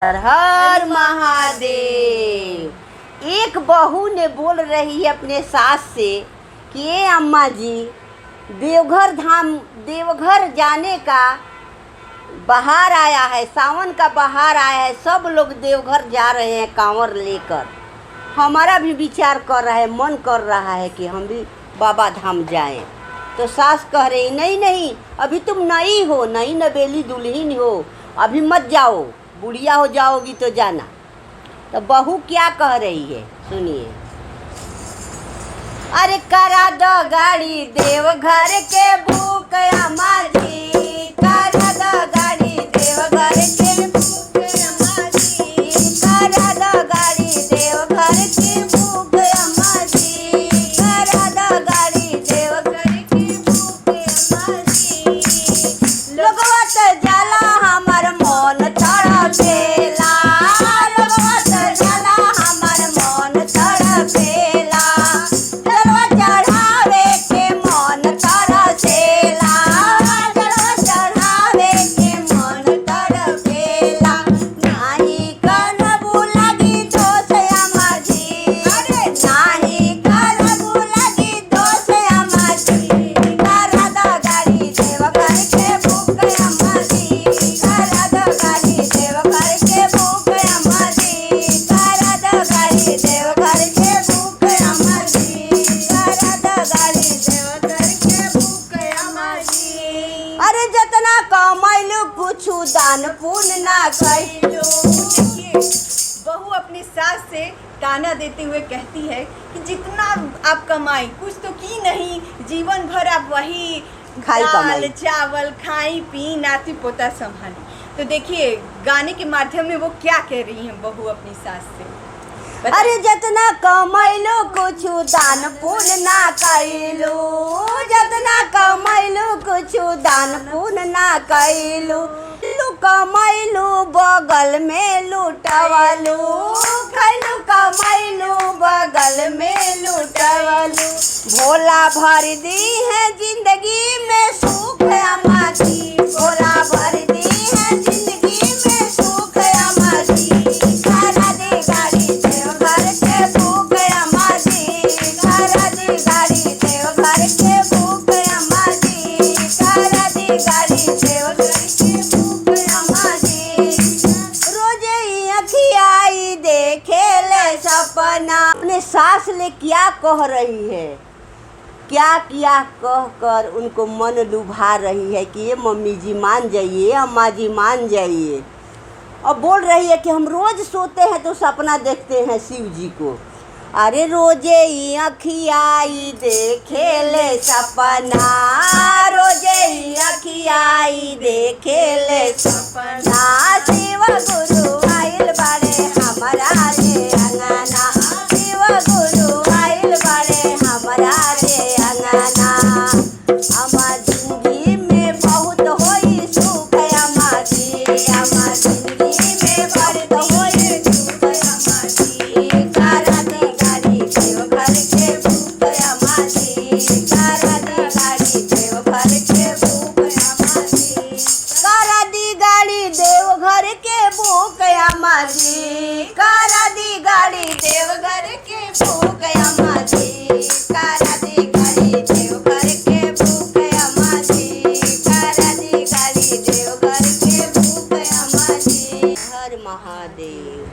हर हर महादेव। एक बहू ने बोल रही है अपने सास से कि ये अम्मा जी, देवघर धाम देवघर जाने का बहार आया है, सावन का बहार आया है, सब लोग देवघर जा रहे हैं कांवर लेकर। हमारा भी विचार कर रहा है, मन कर रहा है कि हम भी बाबा धाम जाएं। तो सास कह रही नहीं नहीं, अभी तुम नई हो, नई नवेली दुल्हन हो, अभी मत जाओ, बुढ़िया हो जाओगी तो जाना। तो बहू क्या कह रही है सुनिए। अरे करा दो गाड़ी देवघर के बुक अम्मा जी, करा दो गाड़ी देवघर के बुक अम्मा जी, करा दो गाड़ी देवघर के बुक अम्मा जी, करा दो गाड़ी देवघर के बुक अम्मा जी। लोगवा तो जाला हमर मन तड़पेला, लोगवा तो जाला हमर मन तड़पेला, जलवा चढ़ावे के मन तरसेला, जलवा चढ़ावे के मन तड़पेला। नाही करबू लगी दोष अम्मा जी, अरे नाही करबू लगी दोष अम्मा जी, करा दो गाड़ी देवघर के बुक अम्मा जी, करा दो गाड़ी देवघर के बुक अम्मा जी, करा दो गाड़ी देवघर के बुक अम्मा जी, करा दो गाड़ी देवघर के बुक अम्मा जी। अरे जितना कमाइलू कुछ दान पुण्य ना कइलू। देखिए, बहू अपनी सास से ताना देते हुए कहती है कि जितना आप कमाई कुछ तो की नहीं, जीवन भर आप वही खाई दाल कमाई। चावल खाई पी नाती पोता संभाली। तो देखिए गाने के माध्यम में वो क्या कह रही हैं बहू अपनी सास से। अरे जितना कमाइलू कुछ दान पुण्य ना कइलू, जितना कमाइलू कुछ दान पुण्य ना कइलू, लू कमाइलू बगल में लुटवलू, खैलू कमाइलू बगल में लुटवलू। भोला भर दी है जिंदगी में सुख अम्मा जी, भोला भर दी है जिंदगी में सुख अम्मा जी, करा दे गाड़ी देवघर के बुक अम्मा जी, करा दे गाड़ी देवघर के बुक अम्मा जी, करा दे गाड़ी देवघर के बुक अम्मा जी। रोजे ही अखियाई देखे ले सपना। अपने सास ले क्या कह रही है, क्या किया कह कर उनको मन लुभा रही है कि ये मम्मी जी मान जाइए, अम्मा जी मान जाइए। और बोल रही है कि हम रोज सोते हैं तो सपना देखते हैं शिव जी को। अरे रोजे ही अखियाई देखे ले सपना, रोजे ही अखियाई देखे ले सपना, शिव गुरु आइल बारे हमारा रे अंगना, शिव गुरु आइल बारे हमारा रे अंगना। अम्मा जिंदगी में बहुत होई सुख अम्मा जी, अम्मा जिंदगी में बहुत होई सुख अम्मा जी, करा दे गाड़ी देवघर के बुक अम्मा जी, करा दे गाड़ी देवघर के बुक अम्मा जी, करा दी गाड़ी देवघर के बुक अम्मा जी, करा दी गाड़ी देवघर के बुक अम्मा जी, करा दी गाड़ी देवघर के बुक अम्मा जी, करा दी गाड़ी देवघर के बुक अम्मा जी। हर महादेव।